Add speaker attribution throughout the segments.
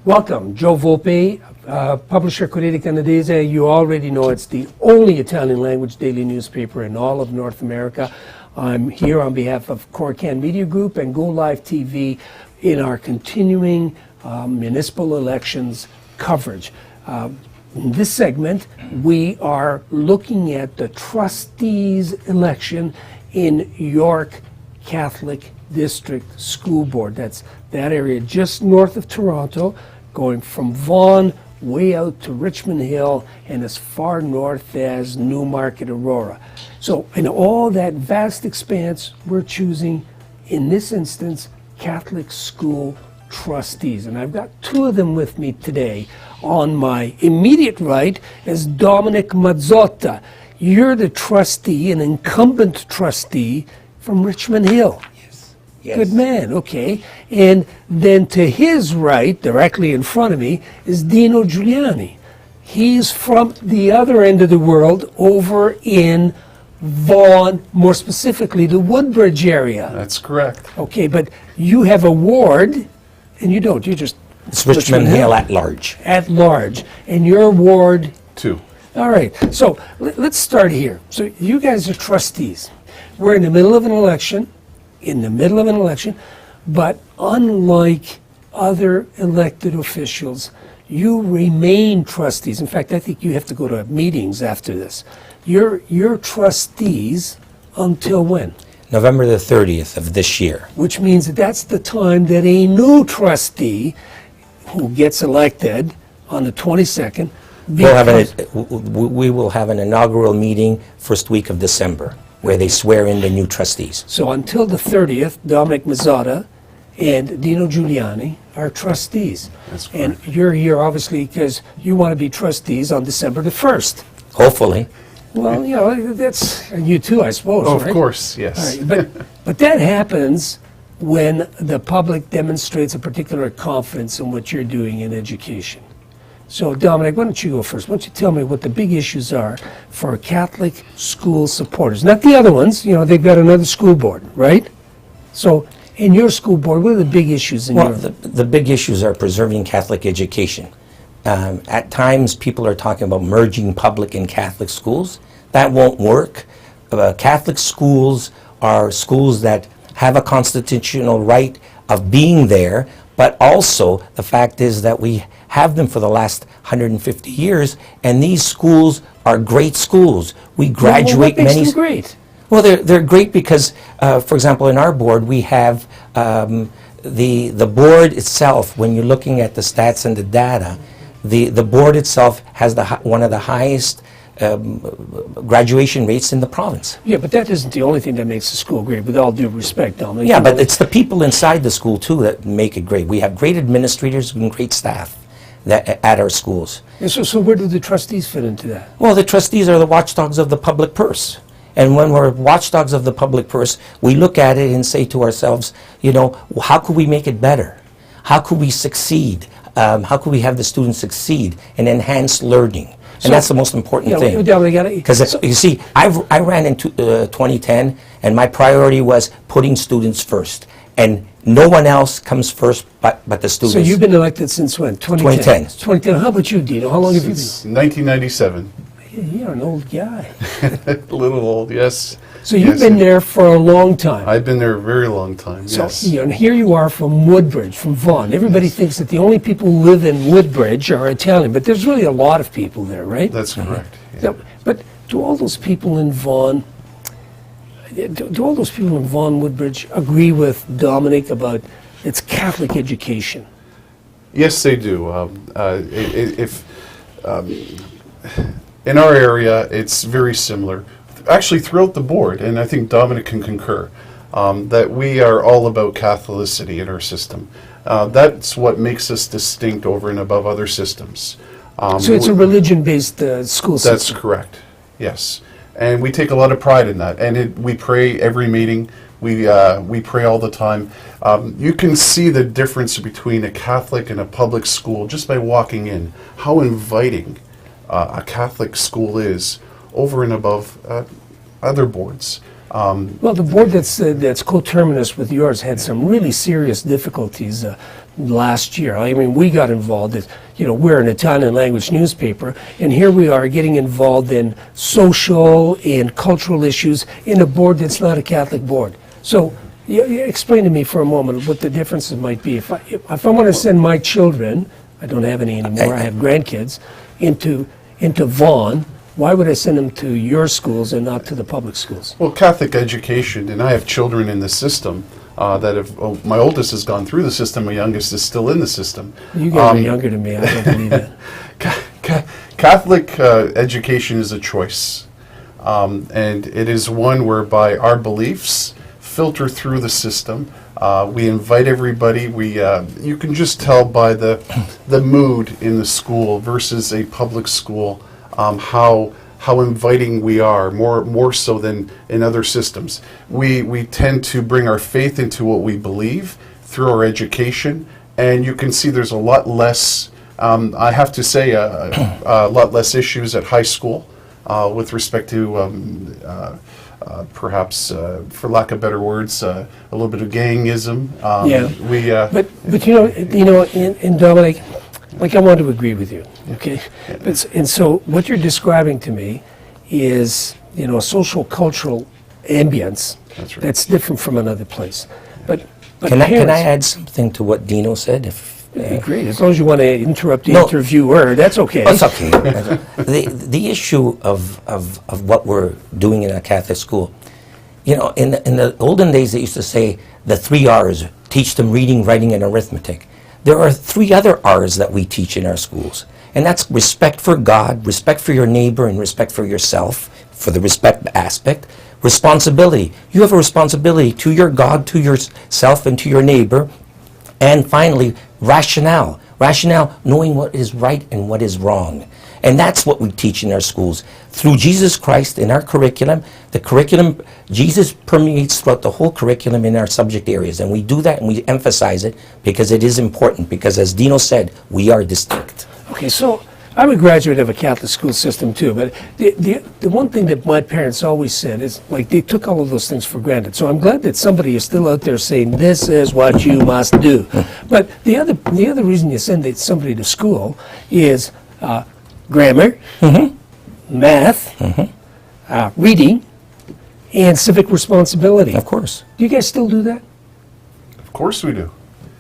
Speaker 1: Welcome, Joe Volpe, publisher Corriere Canadese. You already know it's the only Italian language daily newspaper in all of North America. I'm here on behalf of Corriere Media Group and Go Live TV in our continuing municipal elections coverage. In this segment, we are looking at the trustees election in York Catholic District School Board. That's that area just north of Toronto, going from Vaughan way out to Richmond Hill and as far north as Newmarket, Aurora. So in all that vast expanse, we're choosing, in this instance, Catholic school trustees. And I've got two of them with me today. On my immediate right is Dominic Mazzotta. You're the trustee, an incumbent trustee from Richmond Hill.
Speaker 2: Yes.
Speaker 1: Good man, okay. And then to his right, directly in front of me, is Dino Giuliani. He's from the other end of the world, over in Vaughan, more specifically the Woodbridge area.
Speaker 3: That's correct.
Speaker 1: Okay, but you have a ward, and you don't, you just...
Speaker 2: It's Richmond Hill at large.
Speaker 1: At large. And your ward...
Speaker 3: 2.
Speaker 1: All right, so let's start here. So you guys are trustees. We're in the middle of an election. But unlike other elected officials, you remain trustees. In fact, I think you have to go to meetings after this. You're trustees until when?
Speaker 2: November the 30th of this year.
Speaker 1: Which means that's the time that a new trustee who gets elected on the 22nd
Speaker 2: We will have an inaugural meeting first week of December, where they swear in the new trustees.
Speaker 1: So until the 30th, Dominic Mazzotta and Dino Giuliani are trustees.
Speaker 3: That's
Speaker 1: and
Speaker 3: correct.
Speaker 1: you're here obviously because you want to be trustees on December the 1st.
Speaker 2: Hopefully.
Speaker 1: Well, you know, that's you too, I suppose.
Speaker 3: Of
Speaker 1: right?
Speaker 3: course,
Speaker 1: All
Speaker 3: yes.
Speaker 1: right, but that happens when the public demonstrates a particular confidence in what you're doing in education. So, Dominic, why don't you go first? Why don't you tell me what the big issues are for Catholic school supporters? Not the other ones, you know, they've got another school board, right? So, in your school board, what are the big issues in
Speaker 2: Well,
Speaker 1: your...
Speaker 2: the big issues are preserving Catholic education. At times, people are talking about merging public and Catholic schools. That won't work. Catholic schools are schools that have a constitutional right of being there, but also the fact is that we have them for the last 150 years, and these schools are great schools. We graduate
Speaker 1: what makes
Speaker 2: many.
Speaker 1: them great?
Speaker 2: Well, they're great because, for example, in our board we have the board itself. When you're looking at the stats and the data, the board itself has one of the highest graduation rates in the province.
Speaker 1: Yeah, but that isn't the only thing that makes the school great, with all due respect, Dominic.
Speaker 2: Yeah, but it's the people inside the school too that make it great. We have great administrators and great staff at our schools.
Speaker 1: And so where do the trustees fit into that?
Speaker 2: Well, the trustees are the watchdogs of the public purse. And when we're watchdogs of the public purse, we look at it and say to ourselves, you know, how could we make it better? How could we succeed? How could we have the students succeed and enhance learning? And that's the most important thing. Because you see, I ran in 2010, and my priority was putting students first. And no one else comes first but the students.
Speaker 1: So you've been elected since when? 2010. 2010. How about you, Dino? How long have you been?
Speaker 3: Since 1997.
Speaker 1: You're an old guy.
Speaker 3: A little old, yes.
Speaker 1: So you've been there for a long time.
Speaker 3: I've been there a very long time,
Speaker 1: So,
Speaker 3: yes.
Speaker 1: you know, and here you are from Woodbridge, from Vaughan. Everybody thinks that the only people who live in Woodbridge are Italian, but there's really a lot of people there, right?
Speaker 3: That's correct. Yeah.
Speaker 1: So, but do all those people in Vaughan, Woodbridge, agree with Dominic about its Catholic education?
Speaker 3: Yes, they do. In our area, it's very similar. Actually, throughout the board, and I think Dominic can concur, that we are all about Catholicity in our system. That's what makes us distinct over and above other systems.
Speaker 1: So it's a religion-based school system?
Speaker 3: That's correct, yes. And we take a lot of pride in that. And we pray every meeting. We pray all the time. You can see the difference between a Catholic and a public school just by walking in. How inviting a Catholic school is over and above other boards.
Speaker 1: Well, the board that's coterminous with yours had some really serious difficulties last year. I mean, we got involved. We're an Italian language newspaper, and here we are getting involved in social and cultural issues in a board that's not a Catholic board. So, explain to me for a moment what the differences might be. If I want to send my children, I don't have any anymore, I have grandkids, into Vaughan, why would I send them to your schools and not to the public schools?
Speaker 3: Well, Catholic education, and I have children in the system that have, my oldest has gone through the system, my youngest is still in the system.
Speaker 1: You guys are younger than me, I don't believe it.
Speaker 3: Catholic education is a choice, and it is one whereby our beliefs filter through the system. We invite everybody. You can just tell by the mood in the school versus a public school how inviting we are, more so than in other systems. We tend to bring our faith into what we believe through our education, and you can see there's a lot less. I have to say a lot less issues at high school with respect to. Perhaps, for lack of better words, a little bit of gangism.
Speaker 1: And Dominic, I want to agree with you, okay?
Speaker 3: Yeah.
Speaker 1: And so what you're describing to me is, a social cultural ambience
Speaker 3: That's right.
Speaker 1: that's different from another place. But
Speaker 2: Can I
Speaker 1: parents-
Speaker 2: add something to what Dino said?
Speaker 1: That'd be great. As long as you want to interrupt the
Speaker 2: No.
Speaker 1: interviewer, that's okay.
Speaker 2: That's okay. The issue of what we're doing in a Catholic school, in the olden days they used to say the 3 R's, teach them reading, writing, and arithmetic. There are 3 other R's that we teach in our schools, and that's respect for God, respect for your neighbor, and respect for yourself, for the respect aspect. Responsibility. You have a responsibility to your God, to yourself, and to your neighbor. And finally, rationale. Rationale, knowing what is right and what is wrong. And that's what we teach in our schools. Through Jesus Christ in our curriculum, Jesus permeates throughout the whole curriculum in our subject areas. And we do that and we emphasize it because it is important. Because as Dino said, we are distinct.
Speaker 1: Okay, so I'm a graduate of a Catholic school system too, but the one thing that my parents always said is, they took all of those things for granted. So I'm glad that somebody is still out there saying, this is what you must do. But the other reason you send somebody to school is grammar, math, reading, and civic responsibility.
Speaker 2: Of course.
Speaker 1: Do you guys still do that?
Speaker 3: Of course we do.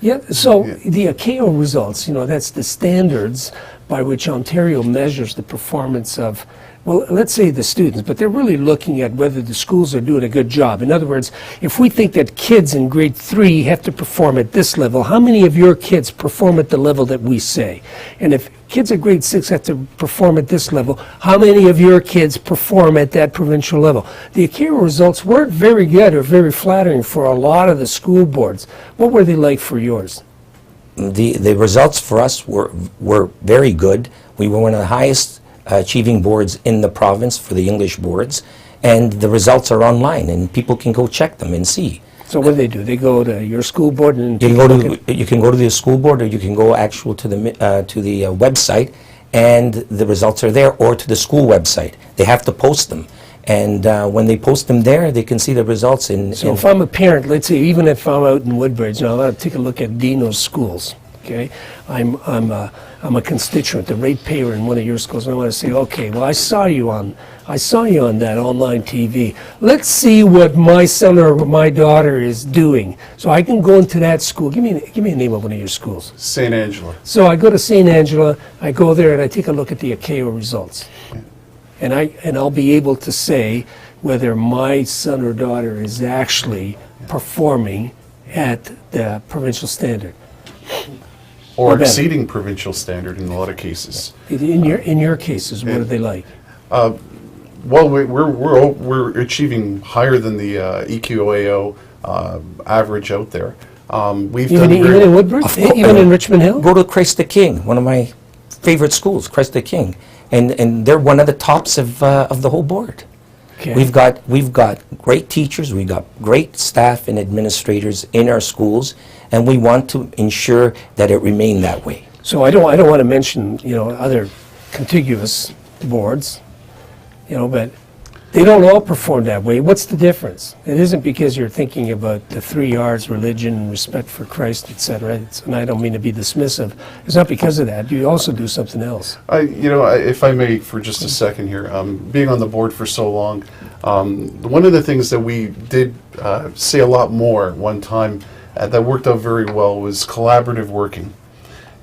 Speaker 1: Yeah, so the ACAO results, that's the standards by which Ontario measures the performance of, let's say the students, but they're really looking at whether the schools are doing a good job. In other words, if we think that kids in grade 3 have to perform at this level, how many of your kids perform at the level that we say? And if kids at grade 6 have to perform at this level, how many of your kids perform at that provincial level? The ACAO results weren't very good or very flattering for a lot of the school boards. What were they like for yours?
Speaker 2: The results for us were very good. We were one of the highest achieving boards in the province for the English boards, and the results are online, and people can go check them and see.
Speaker 1: So what do? They go to your school board and
Speaker 2: You can go to the school board, or you can go to the website, and the results are there, or to the school website. They have to post them, and when they post them there, they can see the results.
Speaker 1: So if I'm a parent, let's say, even if I'm out in Woodbridge, and I want to take a look at Dino's schools. Okay, I'm a constituent, a ratepayer in one of your schools, and I want to say, okay, well, I saw you on that online TV. Let's see what my son or my daughter is doing. So I can go into that school. Give me a name of one of your schools.
Speaker 3: St. Angela.
Speaker 1: So I go to St. Angela. I go there and I take a look at the ACAO results, and I'll be able to say whether my son or daughter is actually performing at the provincial standard.
Speaker 3: Or
Speaker 1: better.
Speaker 3: exceeding provincial standard in a lot of cases.
Speaker 1: In your cases, what are they like?
Speaker 3: Well, we're achieving higher than the EQAO average out there. We've
Speaker 1: Even
Speaker 3: done very
Speaker 1: in Woodbridge? Even in Richmond Hill?
Speaker 2: Go to Christ the King, one of my favorite schools, Christ the King, and they're one of the tops of the whole board.
Speaker 1: Okay.
Speaker 2: We've got great teachers, we've got great staff and administrators in our schools, and we want to ensure that it remain that way.
Speaker 1: So I don't want to mention other contiguous boards, but they don't all perform that way. What's the difference? It isn't because you're thinking about the 3 R's, religion, respect for Christ, etc. And I don't mean to be dismissive. It's not because of that. You also do something else.
Speaker 3: If I may, for just a second here, being on the board for so long, one of the things that we did say a lot more one time that worked out very well was collaborative working.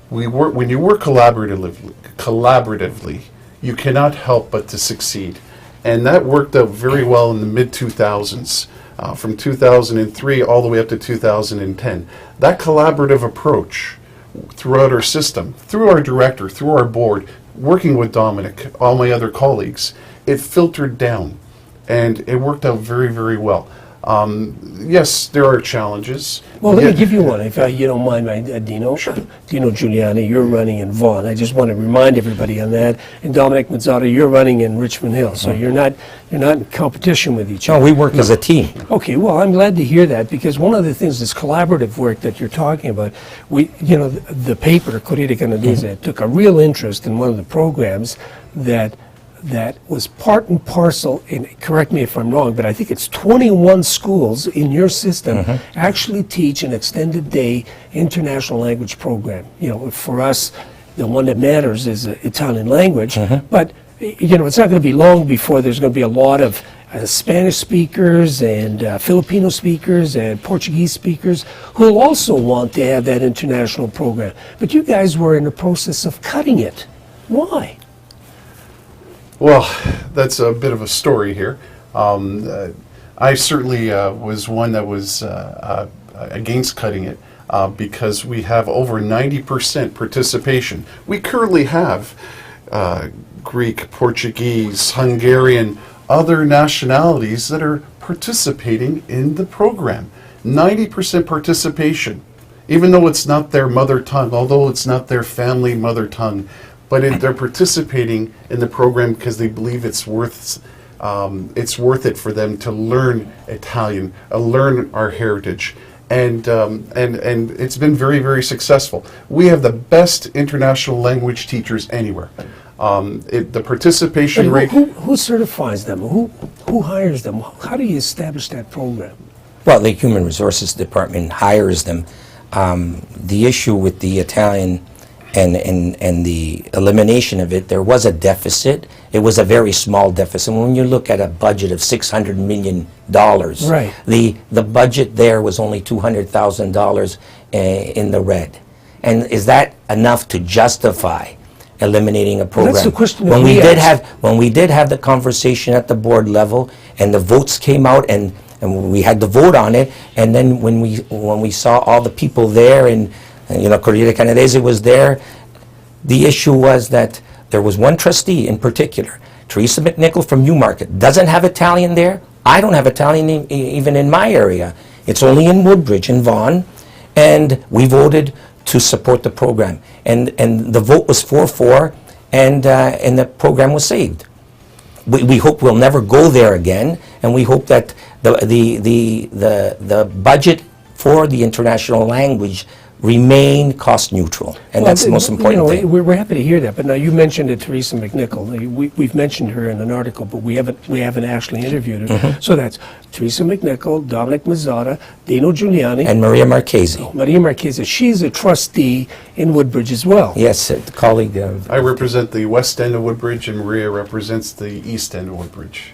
Speaker 3: When you work collaboratively, you cannot help but to succeed. And that worked out very well in the mid-2000s, from 2003 all the way up to 2010. That collaborative approach throughout our system, through our director, through our board, working with Dominic, all my other colleagues, it filtered down. And it worked out very, very well. Yes, there are challenges.
Speaker 1: Well, let me give you one, if you don't mind, Dino.
Speaker 3: Sure.
Speaker 1: Dino Giuliani, you're running in Vaughan. I just want to remind everybody on that. And Dominic Mazzotta, you're running in Richmond Hill. So you're not in competition with each
Speaker 2: No,
Speaker 1: other.
Speaker 2: we work as a team.
Speaker 1: Okay, well, I'm glad to hear that, because one of the things, this collaborative work that you're talking about, the paper, Corriere Canadese, took a real interest in one of the programs that was part and parcel, and correct me if I'm wrong, but I think it's 21 schools in your system actually teach an extended day international language program. For us, the one that matters is Italian language, but it's not going to be long before there's going to be a lot of Spanish speakers and Filipino speakers and Portuguese speakers who will also want to have that international program. But you guys were in the process of cutting it. Why?
Speaker 3: Well, that's a bit of a story here. I certainly was one that was against cutting it because we have over 90% participation. We currently have Greek, Portuguese, Hungarian, other nationalities that are participating in the program. 90% participation, even though it's not their mother tongue, although it's not their family mother tongue. But they're participating in the program because they believe it's worth it for them to learn Italian, learn our heritage, and it's been very, very successful. We have the best international language teachers anywhere. The participation rate.
Speaker 1: Who certifies them? Who hires them? How do you establish that program?
Speaker 2: Well, the Human Resources Department hires them. The issue with the Italian and the elimination of it, there was a deficit. It was a very small deficit. When you look at a budget of $600 million,
Speaker 1: right,
Speaker 2: the budget there was only $200,000 in the red. And is that enough to justify eliminating a program?
Speaker 1: Well, that's the question
Speaker 2: when we did have the conversation at the board level, and the votes came out, and we had to vote on it, and then when we saw all the people there, and Corriere Canadese was there. The issue was that there was one trustee in particular, Teresa McNichol from Newmarket, doesn't have Italian there. I don't have Italian even in my area. It's only in Woodbridge, in Vaughan, and we voted to support the program. And the vote was 4-4, and the program was saved. We hope we'll never go there again, and we hope that the budget for the international language remain cost neutral, and that's the most important thing.
Speaker 1: We're happy to hear that. But now you mentioned Teresa McNichol. We've mentioned her in an article, but we haven't actually interviewed her. So that's Teresa McNichol, Dominic Mazzotta, Dino Giuliani,
Speaker 2: And Maria Marchese.
Speaker 1: Maria Marchese. She's a trustee in Woodbridge as well.
Speaker 2: Yes, a colleague.
Speaker 3: I represent the west end of Woodbridge, and Maria represents the east end of Woodbridge.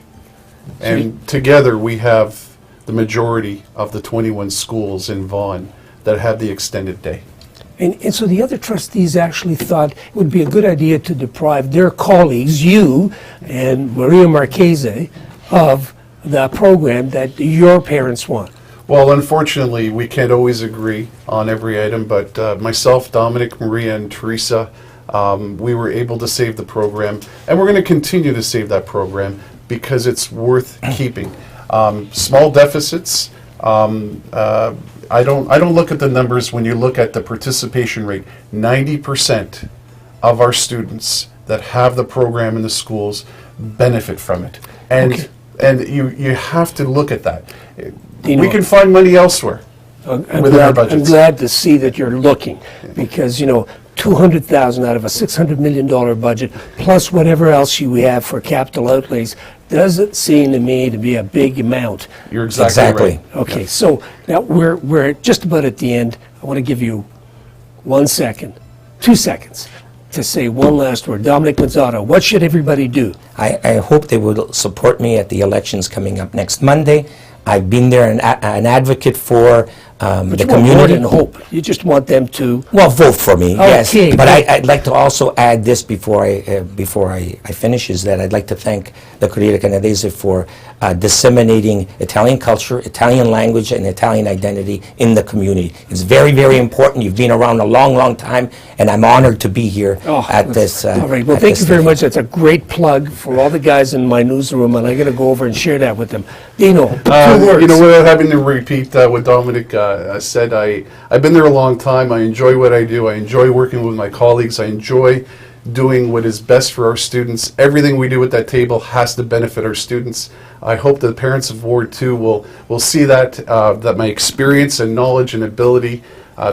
Speaker 3: And together we have the majority of the 21 schools in Vaughan that have the extended day.
Speaker 1: And so the other trustees actually thought it would be a good idea to deprive their colleagues, you and Maria Marchese, of the program that your parents want.
Speaker 3: Well, unfortunately, we can't always agree on every item, but myself, Dominic, Maria, and Teresa, we were able to save the program, and we're going to continue to save that program because it's worth keeping. Small deficits. I don't look at the numbers when you look at the participation rate. 90% of our students that have the program in the schools benefit from it. And you have to look at that.
Speaker 1: Dino,
Speaker 3: we can find money elsewhere within our budgets.
Speaker 1: I'm glad to see that you're looking, because $200,000 out of a $600 million budget, plus whatever else you have for capital outlays, doesn't seem to me to be a big amount.
Speaker 3: You're exactly right.
Speaker 1: Okay, so now we're just about at the end. I want to give you 1 second, 2 seconds to say one last word. Dominic Mazzotta, what should everybody do?
Speaker 2: I hope they will support me at the elections coming up next Monday. I've been there an advocate for
Speaker 1: But
Speaker 2: the
Speaker 1: you want more
Speaker 2: community.
Speaker 1: than hope. You just want them to.
Speaker 2: Well, vote for me, yes.
Speaker 1: Okay,
Speaker 2: But
Speaker 1: good.
Speaker 2: I'd like to also add this before I finish, is that I'd like to thank the Corriere Canadese for disseminating Italian culture, Italian language, and Italian identity in the community. It's very, very important. You've been around a long, long time, and I'm honored to be here at this.
Speaker 1: All right. Well,
Speaker 2: at
Speaker 1: thank
Speaker 2: this
Speaker 1: you very
Speaker 2: event.
Speaker 1: much. That's a great plug for all the guys in my newsroom, and I'm going to go over and share that with them. Dino, 2 words.
Speaker 3: You know, without having to repeat what Dominic said, I've been there a long time. I enjoy what I do. I enjoy working with my colleagues. I enjoy doing what is best for our students. Everything we do at that table has to benefit our students. I hope the parents of Ward 2 will see that my experience and knowledge and ability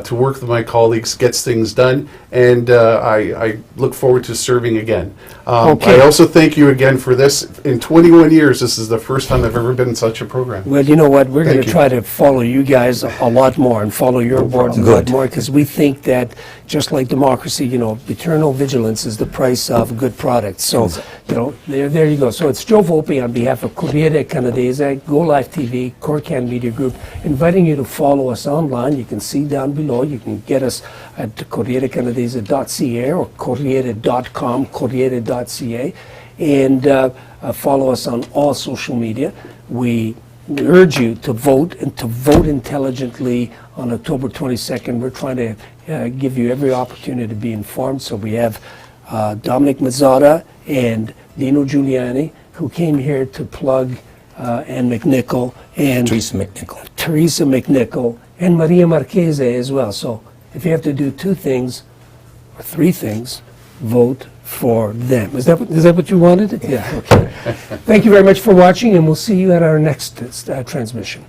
Speaker 3: to work with my colleagues gets things done, and I look forward to serving again.
Speaker 1: Okay.
Speaker 3: I also thank you again for this. In 21 years, this is the first time I've ever been in such a program.
Speaker 1: Well, you know what? We're going
Speaker 3: Thank
Speaker 1: to
Speaker 3: you.
Speaker 1: try to follow you guys a lot more and follow your boards a lot
Speaker 2: Good.
Speaker 1: more, because we think that just like democracy, you know, eternal vigilance is the price of good products. So, you know, there you go. So it's Joe Volpe on behalf of Corriere Canadese, Go Live TV, Corcan Media Group, inviting you to follow us online. You can see down below. You can get us at corrierecanadese.ca or corriere.com, corriere.ca, and follow us on all social media. We urge you to vote, and to vote intelligently on October 22nd. We're trying to give you every opportunity to be informed. So we have Dominic Mazzotta and Dino Giuliani, who came here to plug Ann McNichol and
Speaker 2: Teresa McNichol.
Speaker 1: Teresa McNichol and Maria Marchese as well. So if you have to do 2 things or 3 things, vote for them. Is that what you wanted? Yeah. Okay. Thank you very much for watching, and we'll see you at our next transmission.